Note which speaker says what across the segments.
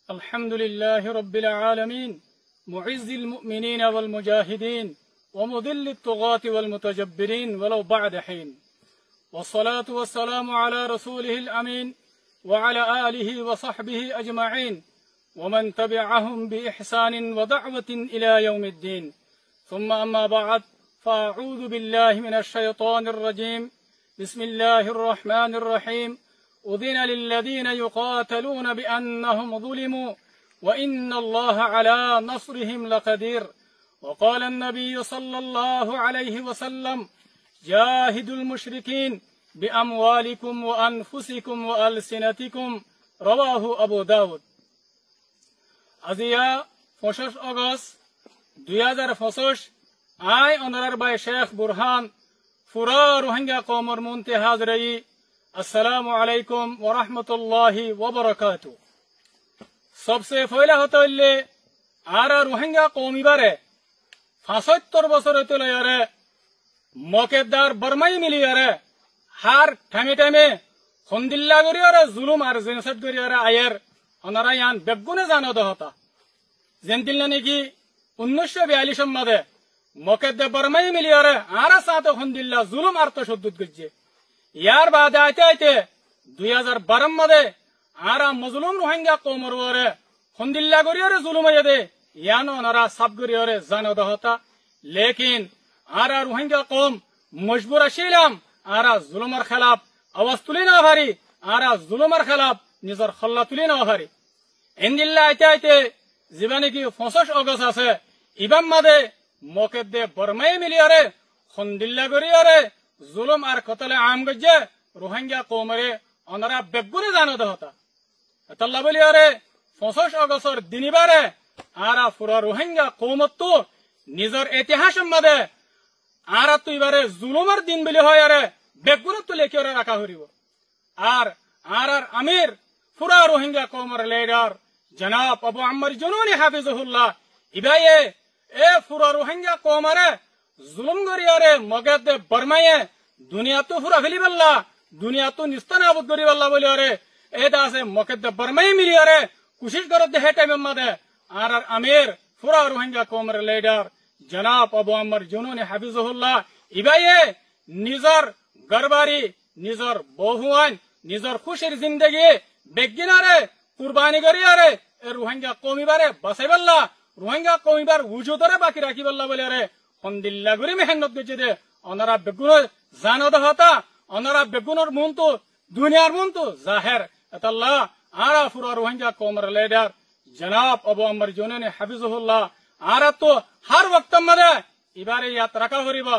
Speaker 1: الحمد لله رب العالمين معز المؤمنين والمجاهدين ومذل الطغاة والمتجبرين ولو بعد حين، والصلاة والسلام على رسوله الأمين وعلى آله وصحبه أجمعين ومن تبعهم بإحسان ودعوة إلى يوم الدين، ثم أما بعد، فأعوذ بالله من الشيطان الرجيم. بسم الله الرحمن الرحيم. أذن للذين يقاتلون بأنهم ظلموا وإن الله على نصرهم لقدير. وقال النبي صلى الله عليه وسلم: جاهدوا المشركين بأموالكم وأنفسكم وألسنتكم. رواه أبو داود. আজিয়া 25 আগস্ট 2025 আই অনারার বাই শেখ বুরহান ফুরা রোহিঙ্গা কওমের মুনতে হাজরাই। আসসালামু আলাইকুম ওয়া রাহমাতুল্লাহি ওয়া বারাকাতুহু। সবসে পয়লা হতে হইলে আর রোহিঙ্গা কওমি বারে 75 বছর হইতে লয়ারে মকেদার বর্মাই মিলিয়ারে হার টাইমে টাইমে খন্দিল্লা গরিয়ারে জুলুম আর জেনসাইড গরিয়ারে আয়ের ওনারা ইয়ান বেগুনে জানো দহতা জেনতিল নাকি 1942 মাদে মকেদে বর্মাই মিলিয়ারে আর সাথে খন্দিল্লা জুলুম আর তো সদ্দুত গজ্জে। ইয়ার বাদে আইতে আইতে 2012 মাদে আর মজলুম রোহিঙ্গা কওমর ওরে খন্দিল্লা গরিয়ারে জুলুম আইদে ইয়ান ওনারা সাব গরিয়ারে জানো দহতা। লেকিন আর রোহিঙ্গা কওম মজবুর আছিলাম আর জুলুমের খেলাফ আওয়াজ তুলি না পারি, আর জুলুমের খেলাফ নিজের খল্লা তুলি না পারি। এন্দিল্লা আইতে আইতে জীবনে কি 25 আগস্ট আছে ইবাম মাদে মকেদে বর্মাই মিলিয়ারে খন্দিল্লা গরিয়ারে জুলুম আর কতলে আম গজ্জে রোহিঙ্গা কওমরে ওনারা বেগুনে জানো দহতা। আল্লাহ বলিয়ারে 25 আগস্টর দিনিবারে আর পুরা রোহিঙ্গা কওমত নিজের ইতিহাস মাদে আর তুইবারে জুলুমের দিন বলি হয় আরে বেগুনে তো লেখি রাখা হরিব। আর আর আমির পুরা রোহিঙ্গা কওমের লিডার জনাব আবু আম্মার জুনুনি হাফিজুল্লাহ ইবায়ে এ পুরা রোহিঙ্গা কওমরে জুলুম গরিয়ারে মগেদে বর্মায়ে দুনিয়া তো পুরা ফেলি বললা, দুনিয়া তো নিস্তানাবুদ করি বললা বলি আরে এটা আছে মকেদে বর্মাই মিলিয়ারে কোশিশ করত হে টাইম মাদে আর আমির পুরা রোহিঙ্গা কওমের লিডার জনাব আবু আম্মার জুনুনি হাফিজুল্লাহ ইবায়ে নিজর গরবারি নিজর বহুয়ান নিজর খুশির জিন্দগি বেগিনারে কুরবানি করিয়ারে এ রোহিঙ্গা কওমিবারে বাঁচাই বললা, রোহিঙ্গা কওমিবার উজুদরে বাকি রাখি বললা বলি আরে খন্দিল্লা গরি মেহনত গেছে দে ওনারা বেগুন জানো দহতা। ওনারা বেগুনের মন তো দুনিয়ার মন তো জাহের আল্লাহ আর পুরা রোহিঙ্গা কওমের লিডার জনাব আবু আম্মার জুনুনি হাফিজুল্লাহ আর তো হার ওয়াক্ত মাদে এবারে ইয়াত রাখা হরিব,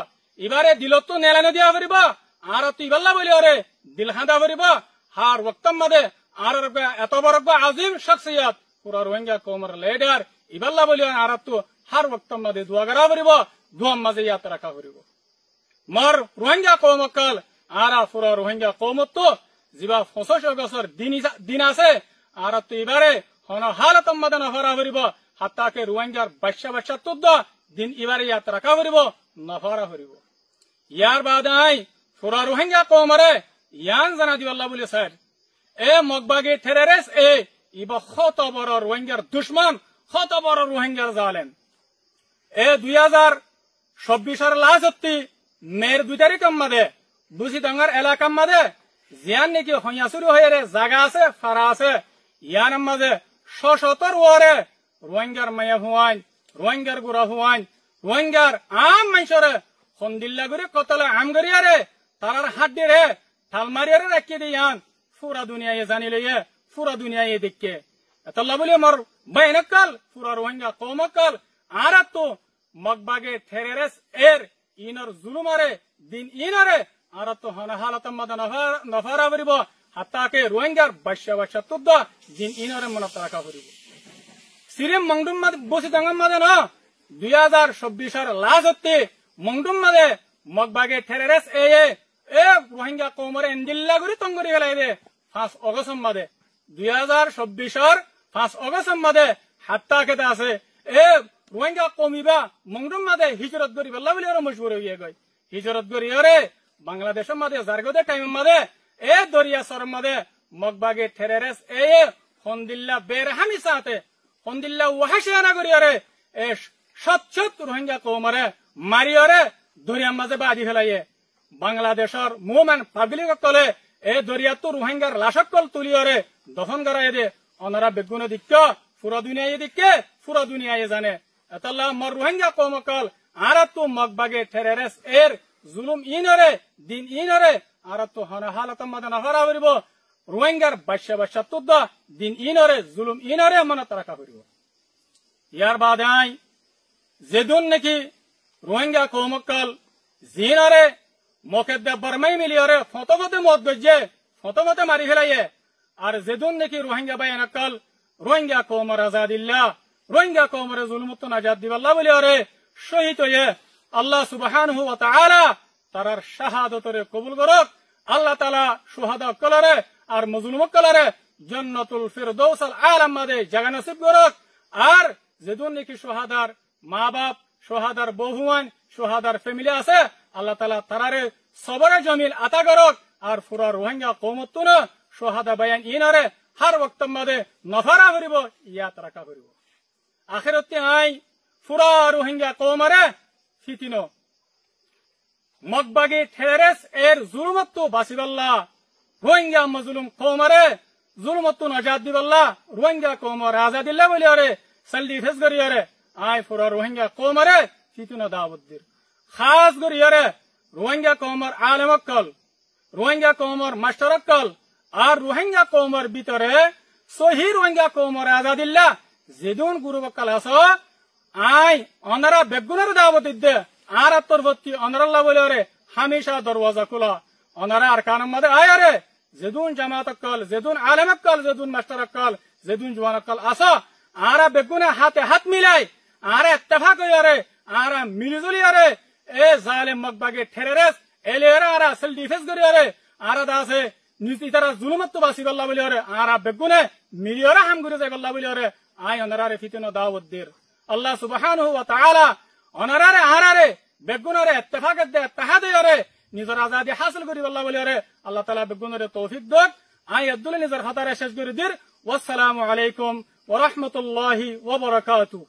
Speaker 1: এবারে দিলত তো নেলানো দিয়া হরিব, আর তো ইবাল্লা বলি আরে দিল খাঁদা হরিব হার ওয়াক্ত মাদে আর এত বড় আজিম শখসিয়ত পুরা রোহিঙ্গা কওমের লিডার ইবাল্লা বলি আর তো হার ওয়াক্ত মাদে দোয়া করা হরিব, দোয়া মাঝে ইয়াত রাখা হরিব। মর রোহিঙ্গা কওমকাল আর পুরা রোহিঙ্গা কওমত তো জিবা 25 আগস্টর দিন আছে আর তো এবারে হন হালত মাদে নফরা হরিব হাত্তাকে রোহিঙ্গার বাচ্চা তো দিন এবারে ইয়াত রাখা হরিব নফরা হরিব। ইয়ার বাদে আই পুরা রোহিঙ্গা কওমরে ইয়ান জানা দিবাল্লা বলি স্যার এ মগবাগে টেররিস্ট এ ইবা কত বড় রোহিঙ্গার দুশ্মন, কত বড় রোহিঙ্গার জালেম। এ 2024 লাস্ট মের 2 তারিখ মাদে বুঝি ডাঙ্গার এলাকা মাদে জিয়ান নাকি হইয়া শুরু হয়ে রে জায়গা আছে ফারা আছে ইয়ান মাঝে 170 ওরে রোহিঙ্গার মায়া হুয়ান, রোহিঙ্গার গুড়া হুয়ান, রোহিঙ্গার আম মানুষরে খন্দিল্লা করে কতলে আম গরিয়ারে তারার হাত দিয়ে রে ঠাল মারিয়ারে রাখিয়ে দিয়ান পুরা দুনিয়ায় জানি লইয়ে পুরা দুনিয়ায় দেখে আল্লাহ বলি মর বাইনকাল পুরা রোহিঙ্গা কওমকাল আর তো মগবাগে টেররিস্ট এর ইনর জুলুমারে দিন ইনরে আর তো হন হালত মাদে নফরা হরিব হাত্তাকে রোহিঙ্গার বাচ্চা তো দিন ইনরে মনত রাখা হরিব। সিরিম মংডুম মাদে বসি দাঙ্গাম মাদে না 2024 লাস্ট মংডুম মাদে মগবাগে টেররিস্ট এ রোহিঙ্গা কওমরে এন্দিল্লা গরি তঙ্গরি হেলাই দে 5 আগস্ট মাদে 2024 5 আগস্ট মাদে হাত্তাকে আছে এ রোহিঙ্গা কওমিবা মংডুম মাদে হিজরত করি বল্লা বলি আর মজবুর হয়ে গই হিজরত করি আরে বাংলাদেশের মাদে জারগদে টাইম মাদে এ দরিয়া সর মাদে মগবাগে টেররিস্ট এ খন্দিল্লা বেরহামি সাথে খন্দিল্লা ওয়াহাশিয়ানা করিয়ারে এ সচ্ছত রোহিঙ্গা কৌমরে মারিয়রে দরিয়ার মাঝে বাদি ফেলাইয়ে বাংলাদেশের মুভমেন্ট পাবলিক কলে এ দরিয়াতো রোহিঙ্গার লাশকল তুলিয়রে দফন করাই দে অনারা বেগুনে দিক্ক পুরা দুনিয়ায় দিক্কে পুরা দুনিয়ায় জানে এতাল্লাহ মর রোহিঙ্গা কৌমকল আর তো মগবাগে টেরেরেস এর জুলুম ইনরে দিন ইনরে আর তো হালাত মাদে নহরা করিব রোহিঙ্গার বাচ্চা তুদ্দ দিন ইনরে জুলুম ইনরে মনত রাখা করিব ইয়ার বাদে আই যেদুন নাকি রোহিঙ্গা কৌমকল জিনরে মকেদ্দে বর্মাই মিলিয়রে ফতমতে মত গজ্জে ফতমতে মারি ফেলাইয়ে আর যেদুন নাকি রোহিঙ্গা বায়ানকল রোহিঙ্গা কৌমর আজাদিল্লাহ রোহিঙ্গা কৌমরে জুলুমত নাজাদ দিবাল্লাহ বলিয়রে শহীদ হয়ে আল্লাহ সুবহানাহু ওয়া তাআলা তারার শাহাদতরে কবুল করক আল্লাহ তাআলা শুহাদা কলরে আর মজলুম কলরে জান্নাতুল ফিরদৌস আল আলা মাদে জায়গা নসিব করক আর যেদুন নাকি শুহাদার মা বাপ শুহাদার বহুয়ান শুহাদার ফ্যামিলি আছে আল্লাহ তাআলা তারারে সবরে জমিল আতা করক আর পুরা রোহিঙ্গা কওমতুন শুহাদা বায়ান ইনারে হার ওয়াক্ত মাদে নফারা করিব ইয়াত রাখা করিব আখিরাতে আই পুরা রোহিঙ্গা কওমরে ফিতিনো মগবাগি টেরেস এর জুলুমত বাসিবাল্লাহ রোহিঙ্গা মজলুম কওমরে জুলুমত নাজাদ দিবাল্লাহ রোহিঙ্গা কওমর আজাদিল্লাহ বলিয়ারে সালদি ফেস করিয়ারে আই পুরা রোহিঙ্গা কওমরে ফিতিনো দাওয়াত দির খাস করিয়ারে রোহিঙ্গা কওমর আলেমকল রোহিঙ্গা কওমর মাস্টারকল আর রোহিঙ্গা কওমর ভিতরে সহি রোহিঙ্গা কওমর আজাদিল্লাহ যেদুন গুরুবকল আস আই অনারা বেগুনের দাওয়াত দে আর আত্মরবর্তী অনারাল্লাহ বলিয়ারে হামেশা দরওয়াজা খোলা অনারা আর কানম মাদে আয়ারে যেদুন জামাতকল যেদুন আলেমকল যেদুন মাস্টারকল যেদুন জওয়ানকল আস আর বেগুনে হাতে হাত মিলাই আর ইত্তেফাক হইয়ারে আর মিলিজুলিয়ারে এ জালেম মগবাগে টেরেরেস এলিয়ারে আর সেল ডিফেন্স করিয়ারে আর দাসে নিতি তারা জুলুমত বাসিবাল্লাহ বলিয়ারে আর বেগুনে মিলিয়ারে হাম করে যাইবাল্লাহ বলিয়ারে আই অনারারে ফিতিনো দাওয়াত দির আল্লাহ সুবহানাহু ওয়া তাআলা অনারারে আরারে বেগুনরে ইত্তেফাক দে ইত্তেহাদ হইয়ারে নিজর আজাদি হাসিল করিবাল্লাহ বলিয়ারে আল্লাহ তাআলা বেগুনরে তৌফিক দক আই আব্দুল নিজর খাতারে শেষ করে দির ওয়াসসালামু আলাইকুম ওয়া রাহমাতুল্লাহি ওয়া বারাকাতুহু